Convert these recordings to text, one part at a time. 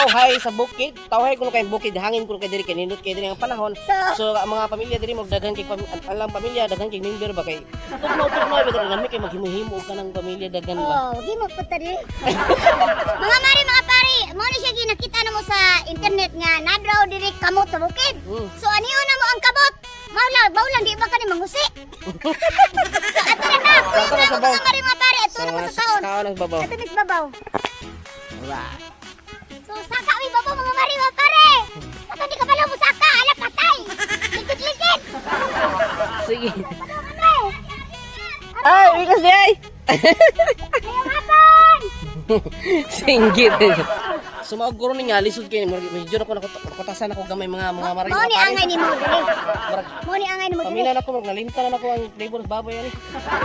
tawhay sa bukid. Tawhay kuno kay bukid, hangin kuno kay diri kay nindot kay diri ang panahon. So ang mga pamilya diri mo daghan kay alang pamilya daghan kay member ba kay tugnaw ba diri nami kay maghimo-himo ka ng pamilya daghan ba. Oh, gimo pa tadi. Mga mari mga pari, mo ni siya ginakita na mo sa internet nga nadraw diri kamot sa bukid. So aniyo na mo ang kabot. Bawlang di ba ka ni mangusi? So ato na na, kuya na mga mari mga pari, ato na mo sa kaon. Kaon ang babaw. Ato mis babaw. Alright. So saka mi babaw mga mari mga pare. Ato di ka pala mo saka, ala patay. Likit-likit. Sige. Patay. Ay, bigas di ay. Ayaw hapon. Singgit. Sumaguro ni nga lisod kay medyo na ko nakutasan ako gamay mga mari. Mo ni angay ni mo dili. Murag Mo ni angay ni mo dili. pamilya na ko magnalinta na ako ang flavor sa baboy ani.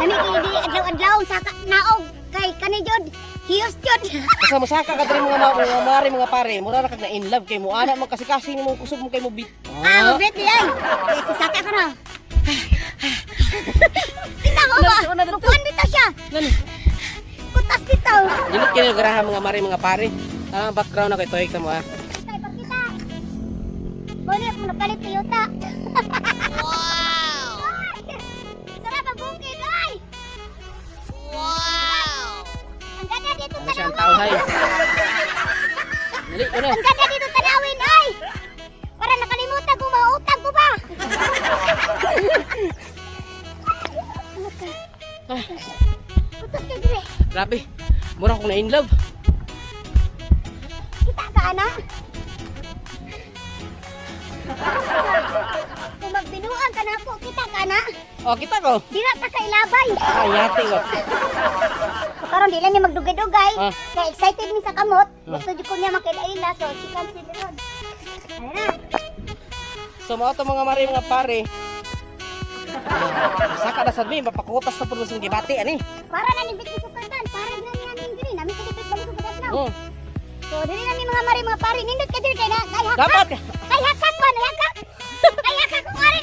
Nami kini dili adlaw-adlaw saka naog kay kani jud. Hiyos jud. Asa mo saka ka diri mga mari mga pare, mura ra kag na in love kay mo ana man kasi mo kusog mo kay mo bit. Ah, mabit di ay. Si saka ka na. Kita mo ba? Kuan dito siya. Nani? Kutas dito. Dinit kini garaha mga mari mga pare. Ang background na kay toy ka mo ha. Tay pagkita. Boni mo napalit Toyota. Wow. Sarap ang bukid ay. Wow. Ang ganda dito Ano siyang tanawin. tawhay. Dali ko na. Ang ganda dito tanawin ay. Para nakalimutan ko mautang ko ba. Kutas ka dire. Grabe. Mura ko na in love. Kita ka ana. Kung magbinuang ka na ako, kita ka na. Oh, kita ko. Dira ta kay labay. Ay, yati ko. Karon di lang ni magdugay-dugay. Ah. Kaya excited ni sa kamot. Ah. Gusto jud ko niya makilaila so chicken sideron. Ayun na. So mga to mga mari mga pare. Saka na sad mi mapakutas sa puno sa gibati ani. Para na ni Vicky sa kantan, para na ni namin diri, namin kinipit balik sa daw. Oh. So diri na ni mga mari mga pare, nindot ka diri kay na kay hakak. Dapat. Kay hakak ba na hakak? Kay hakak ko mari.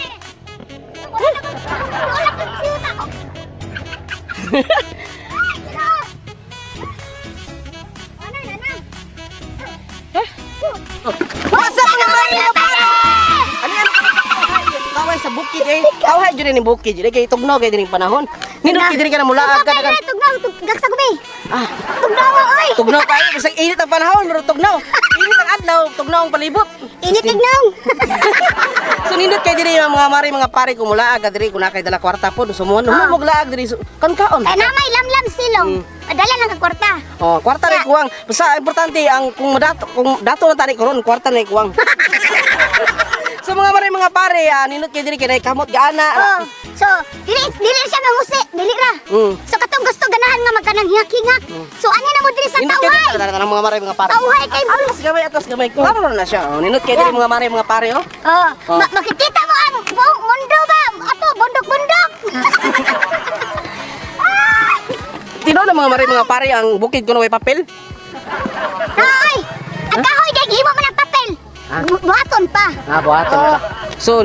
Wala ko siuta ko. Ay, sino? Ano na na? Wasa mga mari mga pare. Ano yan? Kaway sa bukid eh. Kaway jud ni bukid jud kay tugnaw kay dining panahon. Nindot kay diri ka na mulaag ka dagan. Tugnaw, gaksa ko bay. Ah, Tugnaw oy. tugnaw kayo bisag init ang panahon, pero tugnaw. Init ang adlaw, tugnaw ang palibot. Init tignaw. So nindot kay diri mga mari mga pare kumulaag ka diri kun kay dala kwarta pod sumuon. Mo laag diri kan-kaon. Kay namay lamlam silong. Adala lang ka kwarta. Oh, kwarta na kuwang. Basta importante ang kung dato na tani karon, kwarta na kuwang. So mga mari mga pare, nindot kay diri kay kamot gaana. Oh. So, dili siya mangusi, dili ra. So katong gusto ganahan nga magkanang hingak-hingak. So ano na mo diri sa Nindot kay tawhay? diri mga mari mga pare. Tawhay kay Atas gamay ko. Ano na siya? Oh, nindot kay diri mga mari mga pare oh. Oh, makikita mo ang buong mundo ba? Ato bundok-bundok. Tino na mga mari mga pare ang bukid kuno way papel. Ay, ang kahoy kay gihimo man ang papel. Buhaton pa. Buhaton pa. So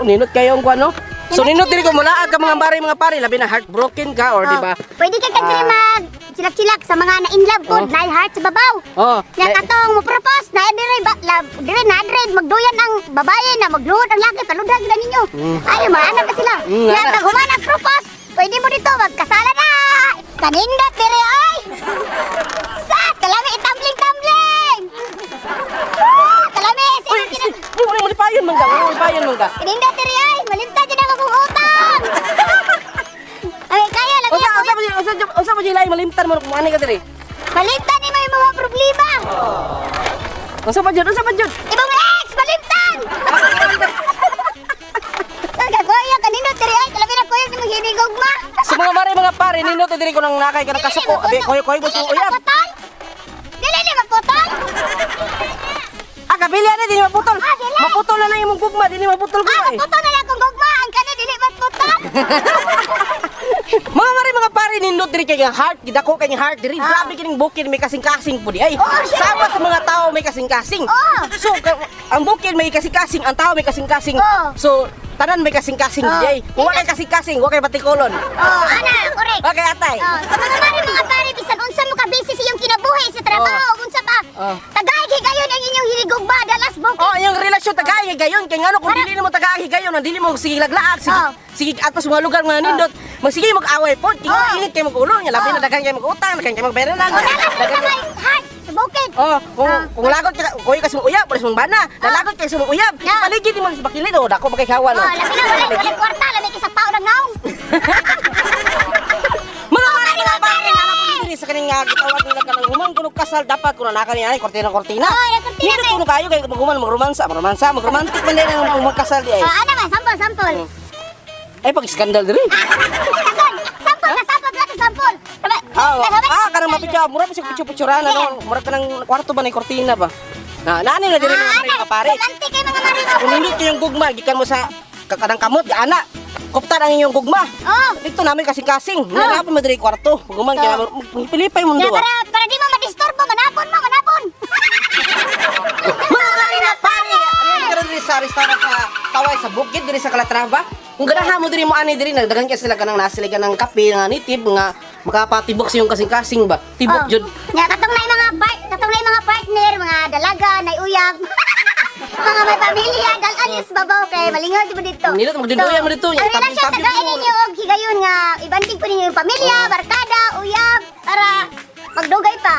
nindot kayo ang kuno. So nindot diri ko mulaag ka mga pare labi na heartbroken ka or di ba? Pwede ka diri mag silak-silak sa mga na-in love pod, na heart sa babaw. Oh. Nga katong mo propose na dire na adred magduyan ang babae na magluhod ang laki paludhag na ninyo. Ay maana pa sila. Nga tag humana propose, pwede mo dito magkasala na. Kaninda pero ay. Sas kalami itambling-tambling. Kalami Uy, malipayon mangga. Malipayon mangga. kaninda pero ay malimta jud ang akong utang. Ay kaya lagi ako. Usa mo jilay malimtan mo kung ani ka diri. Malimtan ni may mga problema. Usa pa jud? Ibang ex malimtan. Kagaya kanina tiri ay kalabi na koyo ni maghinigog ma. Sa mga mari mga pare nindot diri ko nang nakay ka ng kasuko. Abi koy gusto uyab. Dili ni magputol. Kabili na dili maputol. Dili. Maputol na yung gugma, dili maputol ko eh. Magputol na lang kung gugma ang kani dili magputol. Mga mari mga pare nindot diri kay heart, gidako kay heart diri. Grabe kining bukid may kasing-kasing pud ay. Syempre. Sama sa mga tao may kasing-kasing. So ang bukid may kasing-kasing, ang tao may kasing-kasing. So tanan may kasing-kasing di ay. Kung wa kay kasing-kasing, wa kay batikolon. Ana, correct. Okay atay. Sa mga mari mga pare bisan unsa mo ka busy sa iyong kinabuhi sa trabaho, unsa pa ka. Oh. Tagay higayon ang inyong hinigugma dalas bukid. Oh, yung relasyon tagaay gayon kay ngano kung dili mo tagaay gayon, dili mo sige laglaag, sige. Oh. Sige atos mga lugar mga nindot. Magsige mag-away pod, kay Oh. init kay mag-ulo nya, labi na daghan kay mag-utang, daghan kay magbayaran. Dalan sa may heart sa bukid. Oh, kung lagot ka, kuy ka sa uyab, pulis mong bana. Nalagot kay sa mong uyab. Yeah. Paligid mo sa bakilid oh, dako magkakawan Oh, oh. labi na wala kwarta, labi ka sa pao ng naong. Mga pare, diri sa kaning gitawag nila kanang human kuno kasal dapat kuno na kani kortina. Oh, yung kortina Hindi kuno kayo kay maghuman magromantik man din ang magkasal di ay. Oh, ano ba? Sampol. Ay pag skandal diri. Sampol natin, sampol. Kanang mapitya, mura pa siya picture-picturean ano, mura ka ng kwarto ba na kortina ba. Nani na diri mga pare. Lanti kay mga marino. Kung hindi kayong gugma, gikan mo sa kanang kamot, ana. Kuptan ang inyong gugma. Oh. Dito namin kasing-kasing. Nga pa madiri kwarto. Guman kaya pilipay mo Ya, duwa. para di mo madisturbo, manapon. Mga pare, ano ka diri sa restaurant sa Taway sa Bukid diri sa Calatrava? Kung ganahan mo diri mo ani diri nagdagan kay sila kanang nasiligan ng kape nga nitib nga makapatibok sa yung kasing-kasing ba. Tibok jud. Ya, katong na mga partner, mga dalaga, nay uyab. Mga may pamilya, dalan yung sa babaw kay malingaw di mo dito. Nilot magdinduyan mo dito. Ang relasyon tagain ninyo og higayon nga ibanting po ninyo yung pamilya, barkada, uyab para magdugay pa.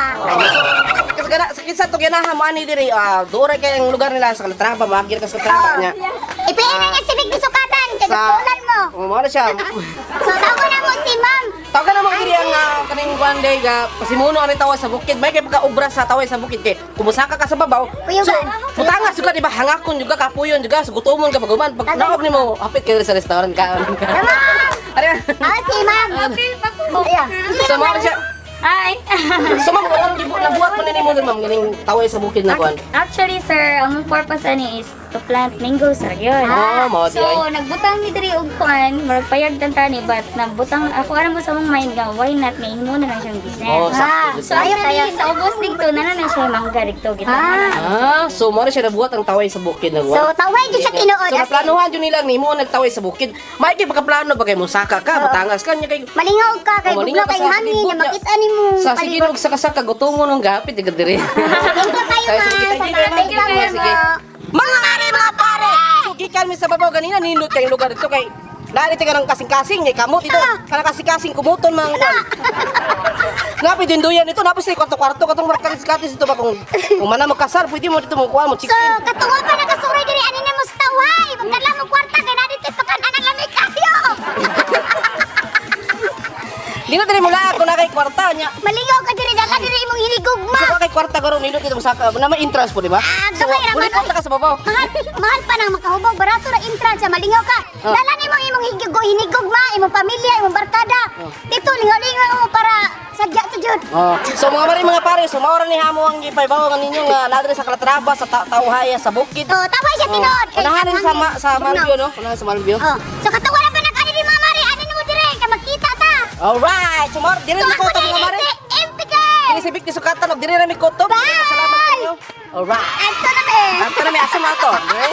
Kasi gana sa kinsa to ganahan mo ani diri dure kay ang lugar nila sa Calatrava, magir ka sa Calatrava nya. Ipiin na niya si Vic Bisukatan, kay tulan mo. Mo na siya. So, tawo na mo si ma'am. Tawagan na mo diri ang kaning one day ga pasimuno ani Taway sa Bukid. May kay pagka-obra sa Taway sa Bukid kay kumusaka ka sa babaw. Uyugan. So, butangas juga di ba hangakon juga kapuyon juga sugutomon ka baguman pag naog nimo hapit kay sa restaurant ka. Ari. Si ma'am. Ayan. So mo siya. Hi! So ma'am, nabuhat mo nimo din ma'am ganing Taway sa Bukid na kuan. Actually, sir, ang purpose ani is to plant mangoes, sir, yun. Mo di So, ay. nagbutang ni diri og kuan, magpayag tan tani, but nagbutang ako aram mo sa mong mind nga, why not may himo na lang siyang business. Oh, sakto. So, actually, sa ubos dito, na siya mangga dito, gito. So mo siya nabuhat ang Taway sa Bukid na So, kuan. taway di siya tinuod. So naplanuhan yun nila nimo nagtaway sa bukid. May kay pagkaplano ba kay musaka ka, butangas ka nya kay Malingaw ka kay Malingaw bugnaw ka kay sa hangin libot nga niya. makita nimo. sa sigilog sa kasaka gutungo nung gapit diga diri. Thank you kayo, Tayo, sige, ma'am. thank you, Thank you ma'am. kayo, Sige. ma'am. Mga pare. Sugikan mi sa babaw ganina nindot kay lugar dito kay Dari ka ng kasing-kasing eh kamot ito. Kana kasing-kasing kumuton mang kwan. Ngapi dinduyan ito napos sa kwarto-kwarto katong markatis ito ba kung mana magkasar pwede mo dito mo kuha mo So, chicken. katungo pa nakasuroy diri ani na mo sa taway. Magdala mo kwarta kay na dito pagkanan ang lamig kayo. Di na diri mula ako na kay kwarta nya. Malingaw ka diri dala diri imong hinigugma. Sa kay kwarta garo nindot dito sa na may entrance po di ba? So, gamay ra bulit man. ka sa babaw. Mahal pa nang makahubog barato ra entrance malingaw ka. Oh. Dala nimo imong hinigugma, imong pamilya, imong barkada. Dito lingaw-lingaw mo para sadya sa jud. Oh. So mga pare, so maura ni hamo ang ipaybaw ninyo nga nadre sa Calatrava sa Tauhaya sa bukid. Oh, taway siya tinuod. kay Unahanin hangin. sa Malvio no? Unahanin sa Malvio. Oh, so katuwa na pa na kani di mamari, ano nimo dire ka magkita ta. Alright, so maura dire So mi ako koto din mga mare. si MPK. Ini si Vic Tisukatan og dire na mi koto. Bye! Salamat sa inyo. Alright. Anto na be. Ang tanong may asa na to. Okay?